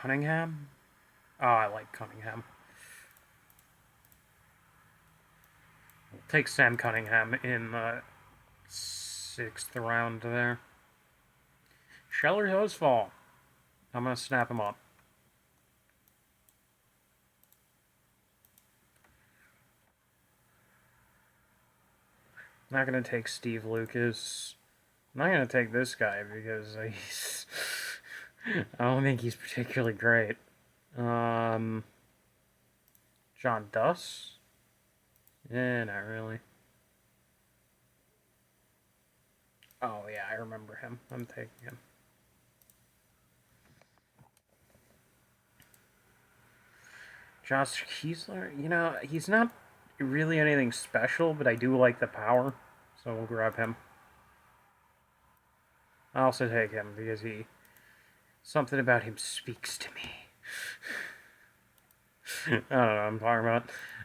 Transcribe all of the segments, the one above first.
Cunningham? Oh, I like Cunningham. Take Sam Cunningham in the 6th round there. Scheller Hosefall. I'm going to snap him up. I'm not going to take Steve Lucas. I'm not going to take this guy because he's... I don't think he's particularly great. John Duss? Not really. Oh, yeah, I remember him. I'm taking him. Josh Kiesler? You know, he's not really anything special, but I do like the power, so we'll grab him. I'll also take him because something about him speaks to me. I don't know what I'm talking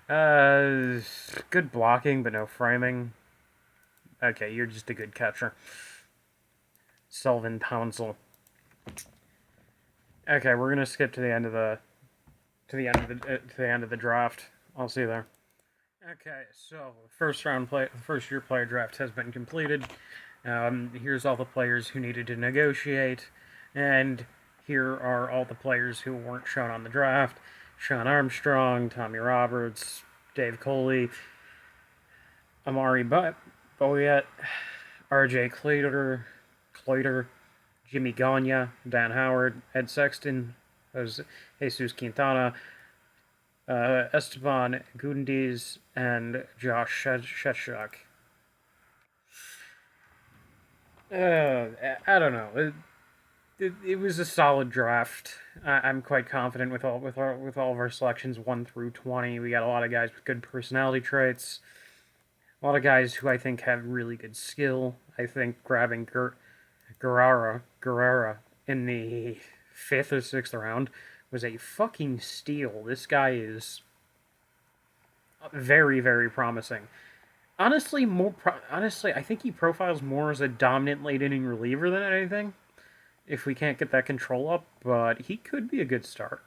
about. Good blocking, but no framing. Okay, you're just a good catcher. Selvin Townsell. Okay, we're gonna skip to the end of the draft. I'll see you there. Okay, so first year player draft has been completed. Here's all the players who needed to negotiate, and here are all the players who weren't shown on the draft: Sean Armstrong, Tommy Roberts, Dave Coley, Amari Boyett, R.J. Cloyter, Jimmy Gagne, Dan Howard, Ed Sexton, Jesus Quintana, Esteban Gundiz, and Josh Sheshak. I don't know. It was a solid draft. I'm quite confident with all of our selections 1 through 20. We got a lot of guys with good personality traits. A lot of guys who I think have really good skill. I think grabbing Guerrera in the 5th or 6th round was a fucking steal. This guy is very, very promising. Honestly, I think he profiles more as a dominant late inning reliever than anything. If we can't get that control up, but he could be a good starter.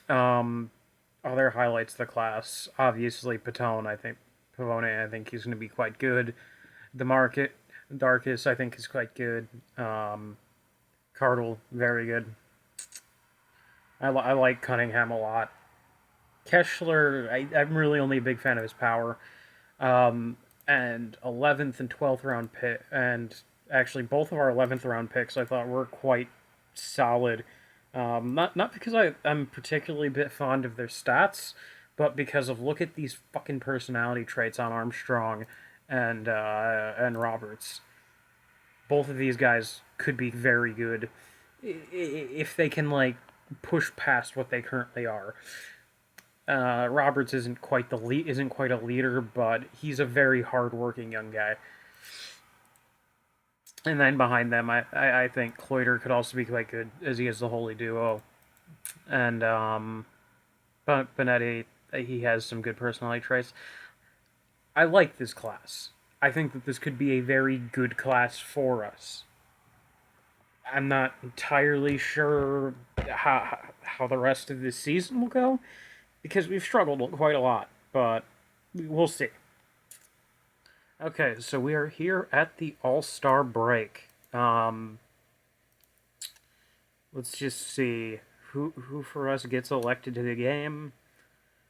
Other highlights of the class, obviously Pavone. I think he's going to be quite good. Darkus, I think, is quite good. Cardle, very good. I like Cunningham a lot. Kessler, I'm really only a big fan of his power. And 11th and 12th round pick, and actually both of our 11th round picks I thought were quite solid. Not because I'm particularly a bit fond of their stats, but because of look at these fucking personality traits on Armstrong and Roberts. Both of these guys could be very good if they can like push past what they currently are. Roberts isn't quite a leader, but he's a very hardworking young guy. And then behind them, I think Cloyter could also be quite good, as he is the holy duo. And Benetti, he has some good personality traits. I like this class. I think that this could be a very good class for us. I'm not entirely sure how the rest of this season will go, because we've struggled quite a lot, but we'll see. Okay, so we are here at the All-Star break. Let's just see who for us gets elected to the game.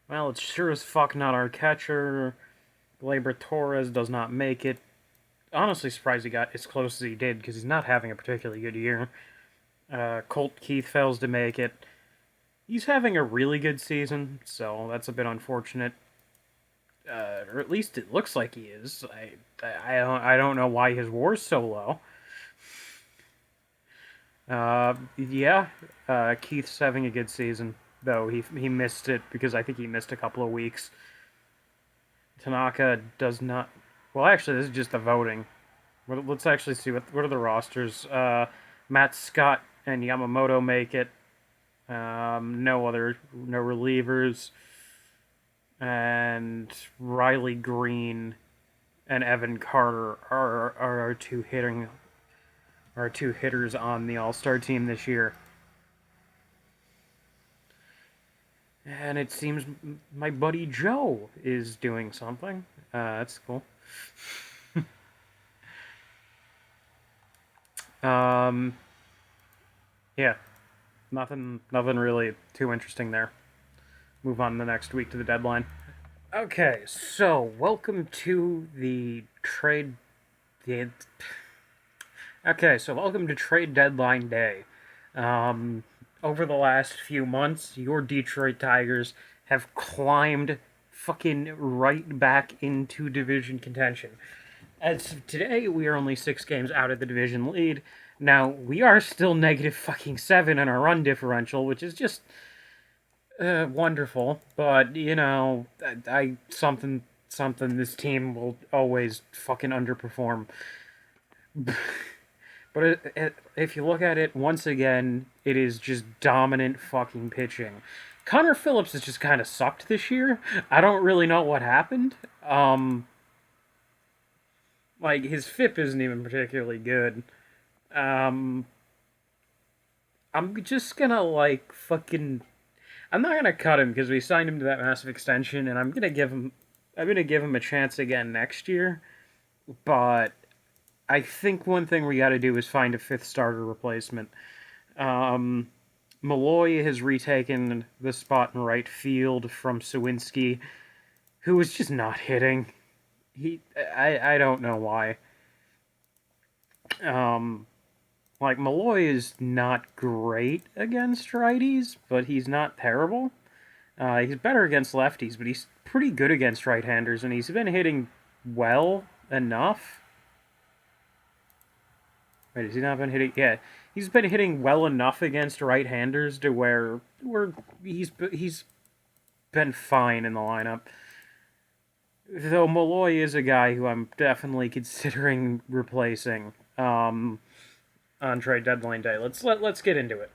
Well, it's sure as fuck not our catcher. Gleyber Torres does not make it. Honestly surprised he got as close as he did, because he's not having a particularly good year. Colt Keith fails to make it. He's having a really good season, so that's a bit unfortunate. Or at least it looks like he is. I don't know why his WAR's so low. Keith's having a good season, though he missed it because I think he missed a couple of weeks. Tanaka does not. Well, actually, this is just the voting. Let's actually see what are the rosters. Matt Scott and Yamamoto make it. No relievers. And Riley Green and Evan Carter are our two hitters on the All-Star team this year. And it seems my buddy Joe is doing something. That's cool. Um, yeah, nothing really too interesting there. Move on to the next week to the deadline. Okay, so welcome to the trade. The, okay, so welcome to trade deadline day. Um, Over the last few months, your Detroit Tigers have climbed fucking right back into division contention. As of today, we are only 6 games out of the division lead. Now, we are still negative fucking 7 in our run differential, which is just wonderful. But, something this team will always fucking underperform. But if you look at it, once again, it is just dominant fucking pitching. Connor Phillips has just kind of sucked this year. I don't really know what happened. Like, his FIP isn't even particularly good. Um, I'm just gonna, like, fucking. I'm not gonna cut him because we signed him to that massive extension, and I'm gonna give him a chance again next year. But I think one thing we got to do is find a fifth starter replacement. Um, Malloy has retaken the spot in right field from Sawinski, who was just not hitting. I don't know why. Um, like Malloy is not great against righties, but he's not terrible. He's better against lefties, but he's pretty good against right-handers, and he's been hitting well enough. Wait, has he not been hitting? Yeah, he's been hitting well enough against right-handers to where he's been fine in the lineup. Though Malloy is a guy who I'm definitely considering replacing on trade deadline day. Let's get into it.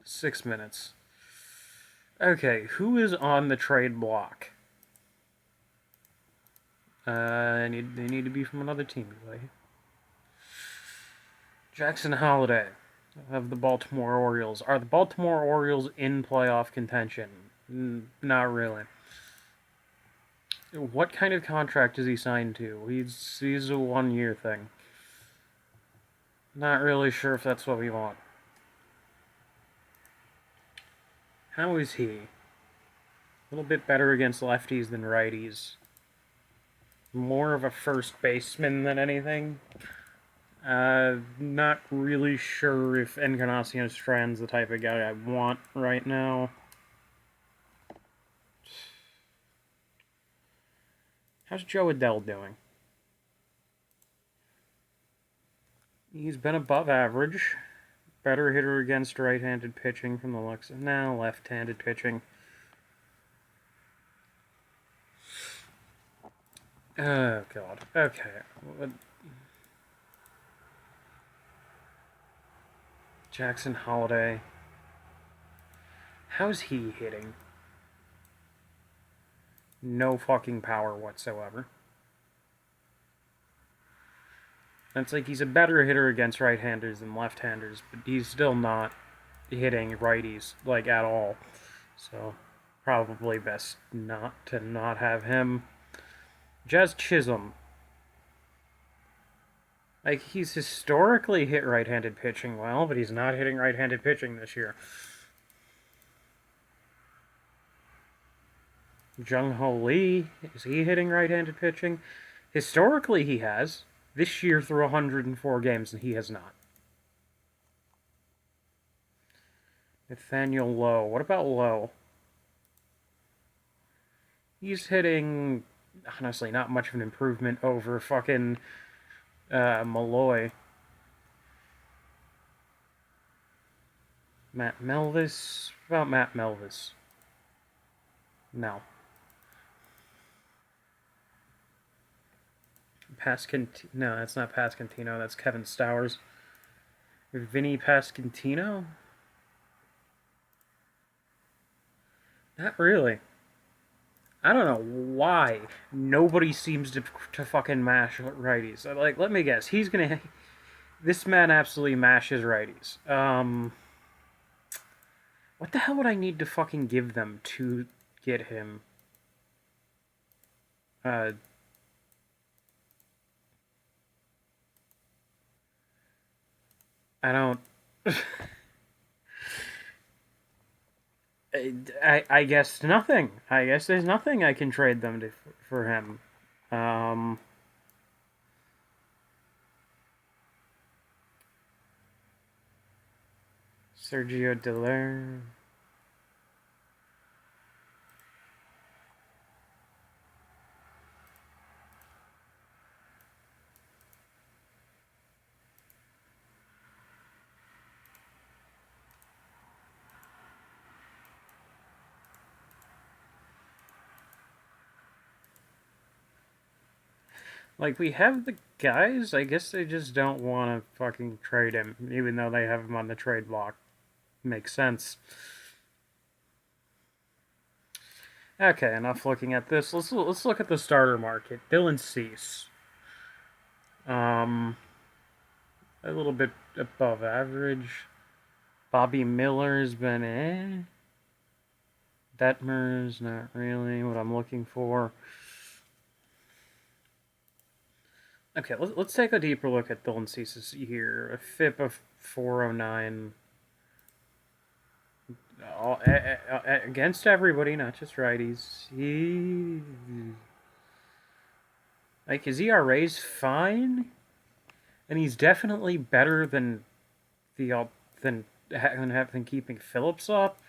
6 minutes. Okay, who is on the trade block? They need to be from another team, really. Jackson Holliday of the Baltimore Orioles. Are the Baltimore Orioles in playoff contention? Not really. What kind of contract is he signed to? He's a 1-year thing. Not really sure if that's what we want. How is he? A little bit better against lefties than righties. More of a first baseman than anything. Not really sure if Encarnacion Strand's the type of guy I want right now. How's Joe Adell doing? He's been above average. Better hitter against right-handed pitching from the looks. Now left-handed pitching. Oh, God. Okay. Jackson Holliday. How's he hitting? No fucking power whatsoever. It's like he's a better hitter against right-handers than left-handers, but he's still not hitting righties, like, at all. So, probably best not to not have him. Jazz Chisholm. Like, he's historically hit right-handed pitching well, but he's not hitting right-handed pitching this year. Jung Ho Lee, is he hitting right-handed pitching? Historically, he has. This year through 104 games, and he has not. Nathaniel Lowe. What about Lowe? He's hitting, honestly, not much of an improvement over fucking Malloy. Matt Melvis? What about Matt Melvis? No. No, that's not Pascantino. That's Kevin Stowers. Vinny Pascantino? Not really. I don't know why nobody seems to fucking mash righties. Like, let me guess. He's gonna. This man absolutely mashes righties. What the hell would I need to fucking give them to get him? Uh, I don't. I guess nothing. I guess there's nothing I can trade them to, for him. Um, Sergio Delaire. Like, we have the guys, I guess they just don't want to fucking trade him, even though they have him on the trade block. Makes sense. Okay, enough looking at this. Let's look at the starter market. Dylan Cease. Um, a little bit above average. Bobby Miller's been Detmer's not really what I'm looking for. Okay, let's take a deeper look at Dylan Cease's here. A FIP of 409. Against everybody, not just righties. His ERA's fine, and he's definitely better than the than keeping Phillips up.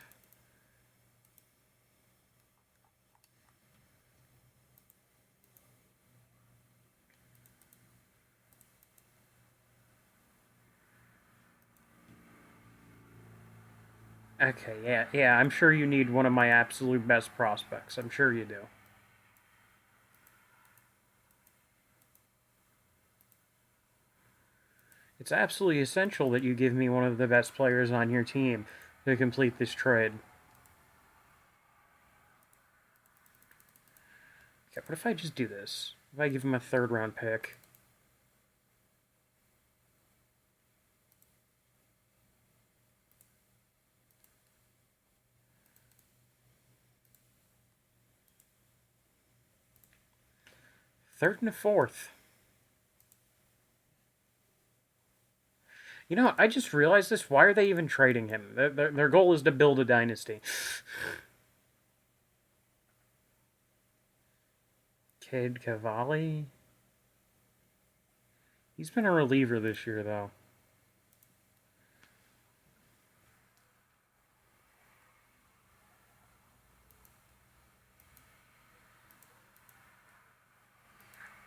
Okay, yeah, I'm sure you need one of my absolute best prospects. I'm sure you do. It's absolutely essential that you give me one of the best players on your team to complete this trade. Okay, what if I just do this? If I give him a third round pick? Third and a fourth. You know, I just realized this. Why are they even trading him? Their goal is to build a dynasty. Cade Cavalli? He's been a reliever this year, though.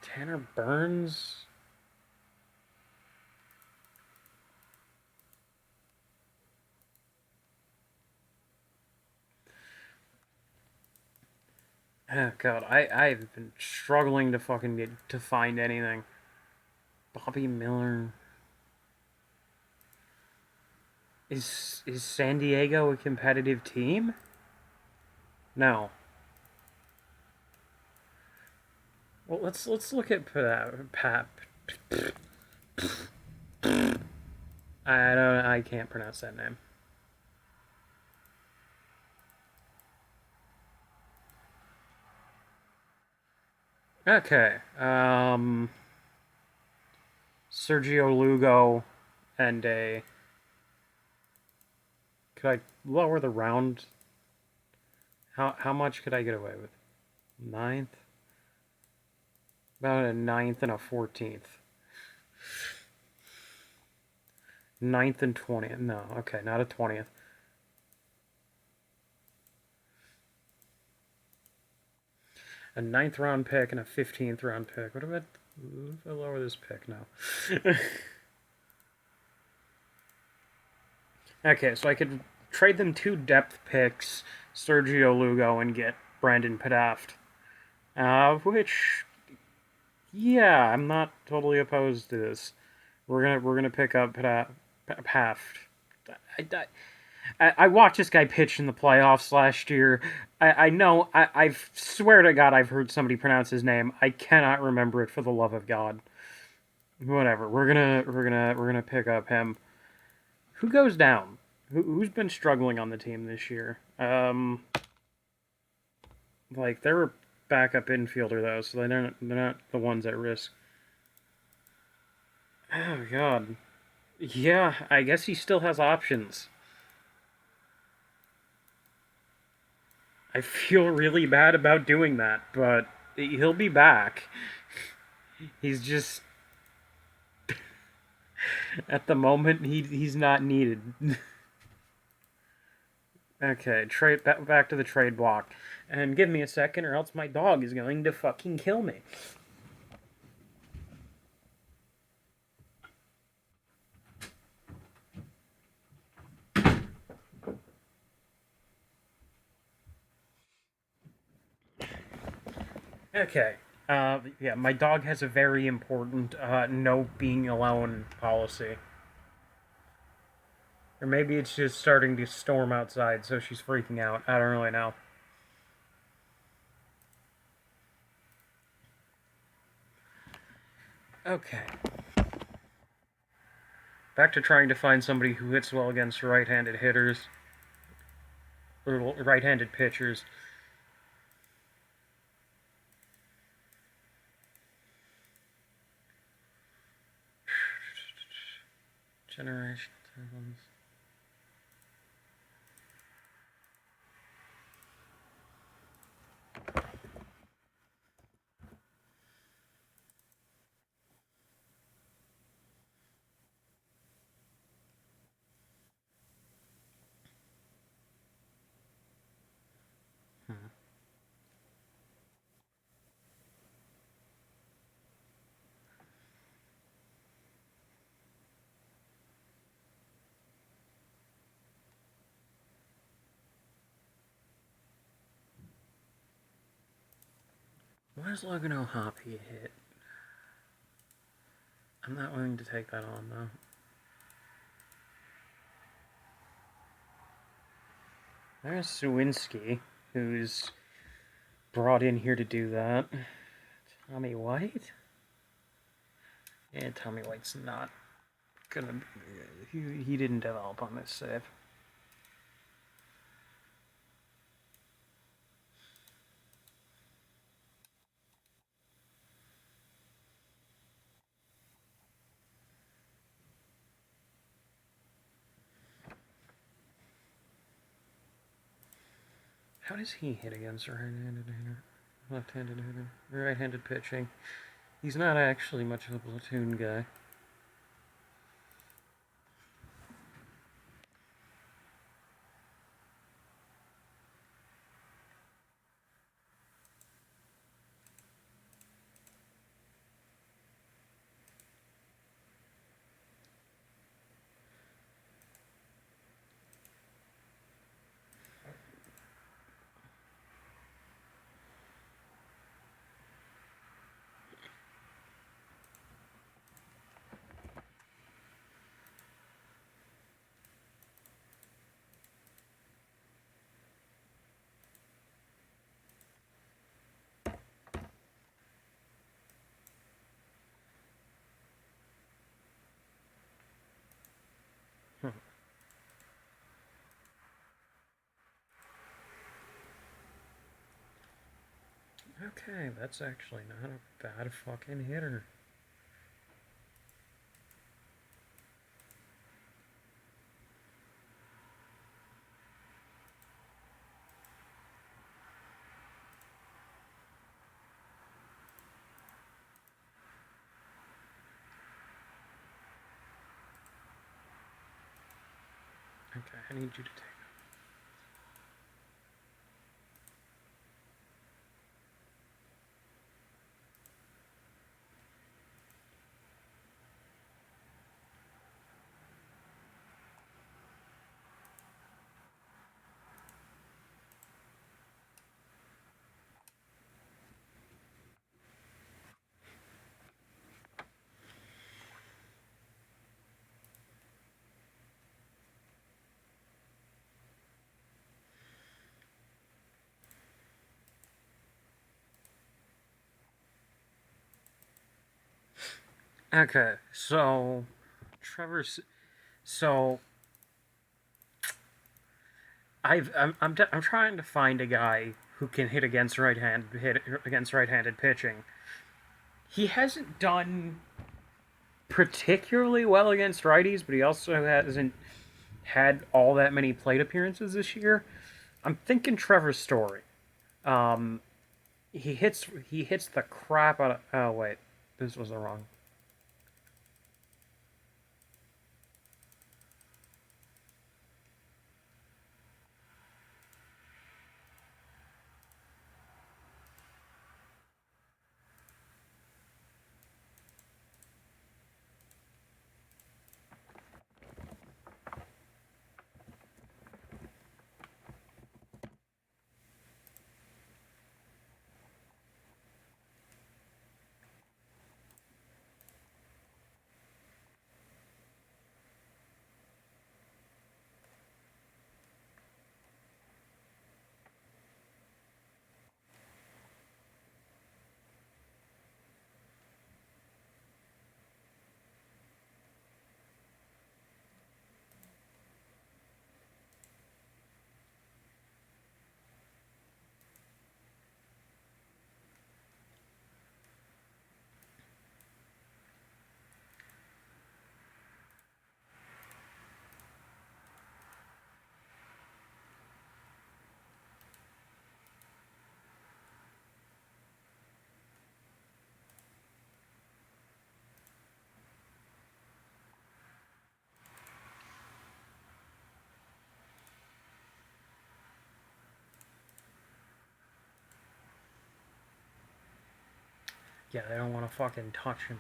Tanner Burns? Oh, God, I've been struggling to fucking get to find anything. Bobby Miller. Is San Diego a competitive team? No. Well, let's look at Pap. I can't pronounce that name. Okay. Sergio Lugo and a. Could I lower the round? How much could I get away with? Ninth? About a ninth and a 14th. Ninth and 20th. No, okay, not a 20th. A ninth round pick and a 15th round pick. What about if I lower this pick now? Okay, so I could trade them two depth picks, Sergio Lugo, and get Brandon Padaft. Which, yeah, I'm not totally opposed to this. We're gonna pick up Padaft. I watched this guy pitch in the playoffs last year. I know. I swear to God, I've heard somebody pronounce his name. I cannot remember it for the love of God. Whatever. We're gonna pick up him. Who goes down? Who's been struggling on the team this year? Like they're a backup infielder though, so they're not the ones at risk. Oh God. Yeah, I guess he still has options. I feel really bad about doing that, but he'll be back. He's just at the moment he's not needed. Okay, trade back to the trade block, and give me a second, or else my dog is going to fucking kill me. Okay. Yeah, my dog has a very important no being alone policy. Or maybe it's just starting to storm outside, so she's freaking out. I don't really know. Okay. Back to trying to find somebody who hits well against right-handed hitters. Or right-handed pitchers. Generation talents. Hmm. Why does Logan O'Hoppe hit? I'm not willing to take that on, though. There's Sawinski, who's brought in here to do that. Tommy White? Yeah, Tommy White's not gonna. He didn't develop on this save. How does he hit against right-handed hitter? Left-handed hitter? Right-handed pitching. He's not actually much of a platoon guy. Hmm. Okay, that's actually not a bad fucking hitter. Okay, I need you to take. Okay, so Trevor's. So I'm trying to find a guy who can hit against right-handed pitching. He hasn't done particularly well against righties, but he also hasn't had all that many plate appearances this year. I'm thinking Trevor Story. Um, he hits the crap out of. Oh wait, this was the wrong. Yeah, they don't want to fucking touch him.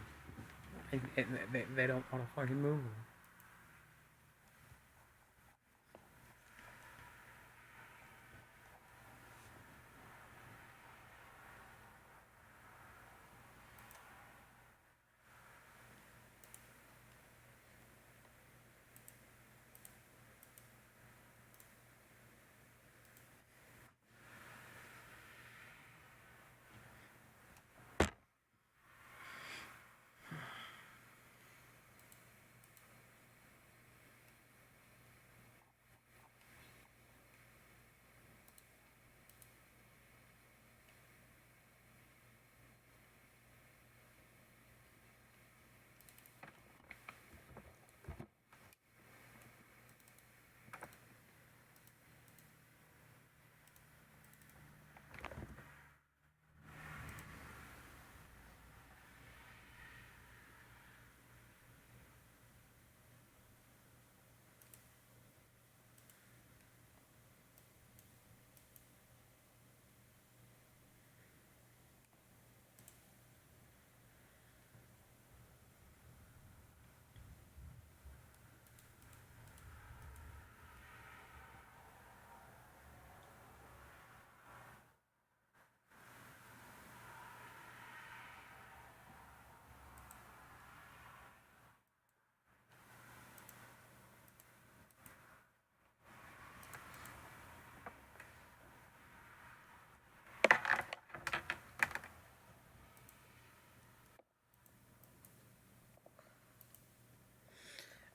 They don't want to fucking move him.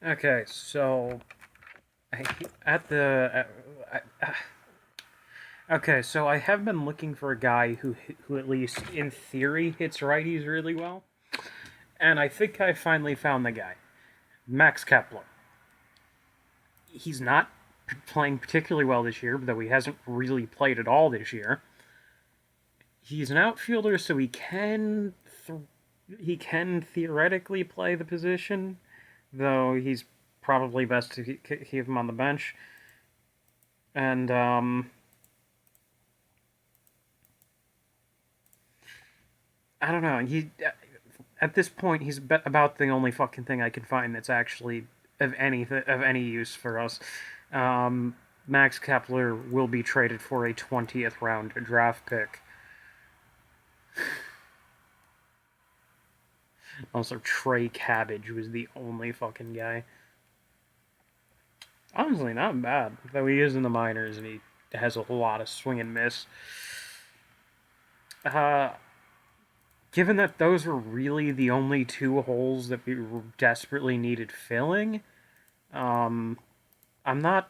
Okay, so at the okay, so I have been looking for a guy who at least in theory hits righties really well, and I think I finally found the guy, Max Kepler. He's not playing particularly well this year, though he hasn't really played at all this year. He's an outfielder, so he can theoretically play the position, though he's probably best to keep him on the bench. And I don't know. He at this point he's about the only fucking thing I can find that's actually of any use for us. Um, Max Kepler will be traded for a 20th round draft pick. Also, Trey Cabbage was the only fucking guy. Honestly, not bad. Though he is in the minors and he has a lot of swing and miss. Uh, Given that those were really the only two holes that we desperately needed filling, um, I'm not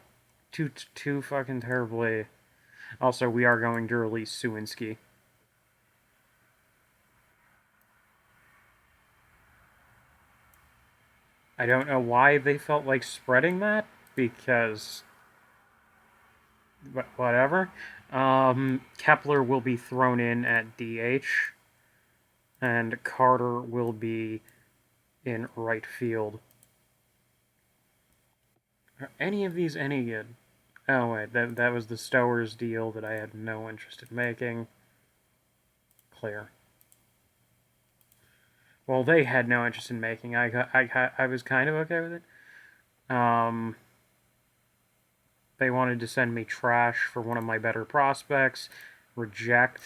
too fucking terribly. Also, we are going to release Suwinski. I don't know why they felt like spreading that, because whatever. Kepler will be thrown in at DH, and Carter will be in right field. Are any of these any good? Oh wait, that was the Stowers deal that I had no interest in making. Clear. Well, they had no interest in making. I was kind of okay with it. They wanted to send me trash for one of my better prospects. Reject.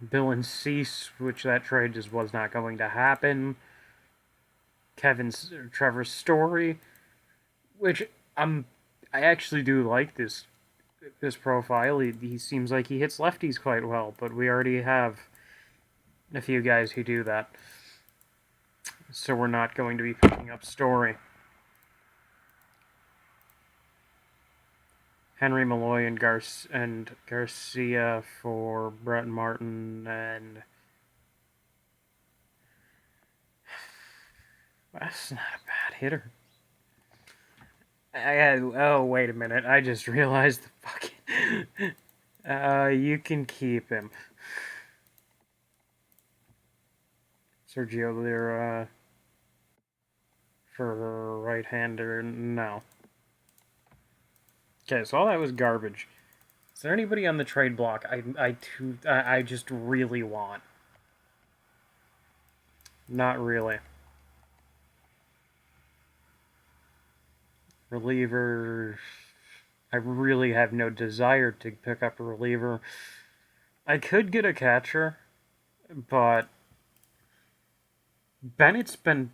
Bill and Cease, which that trade just was not going to happen. Trevor's Story, which I actually do like this profile. He seems like he hits lefties quite well, but we already have a few guys who do that, so we're not going to be picking up Story. Henry Malloy and Garcia for Brett Martin, and that's not a bad hitter. Oh, wait a minute. I just realized the fucking... you can keep him. Sergio Lira for right-hander, no. Okay, so all that was garbage. Is there anybody on the trade block I just really want? Not really. Reliever... I really have no desire to pick up a reliever. I could get a catcher, but Bennett's been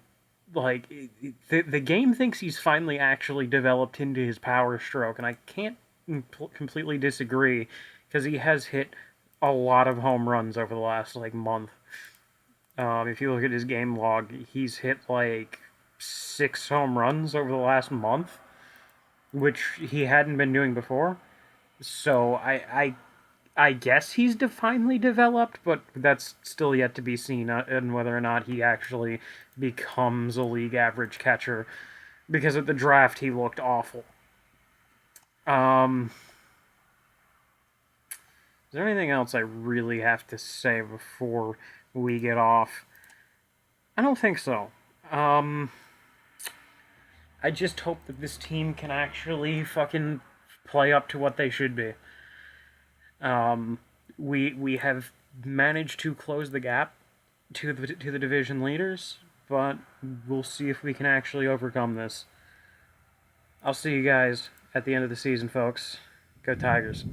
like the game thinks he's finally actually developed into his power stroke, and I can't completely disagree because he has hit a lot of home runs over the last like month. If you look at his game log, he's hit like 6 home runs over the last month, which he hadn't been doing before. So I guess he's finally developed, but that's still yet to be seen in whether or not he actually becomes a league average catcher. Because at the draft, he looked awful. Is there anything else I really have to say before we get off? I don't think so. I just hope that this team can actually fucking play up to what they should be. We have managed to close the gap to the division leaders, but we'll see if we can actually overcome this. I'll see you guys at the end of the season, folks. Go Tigers.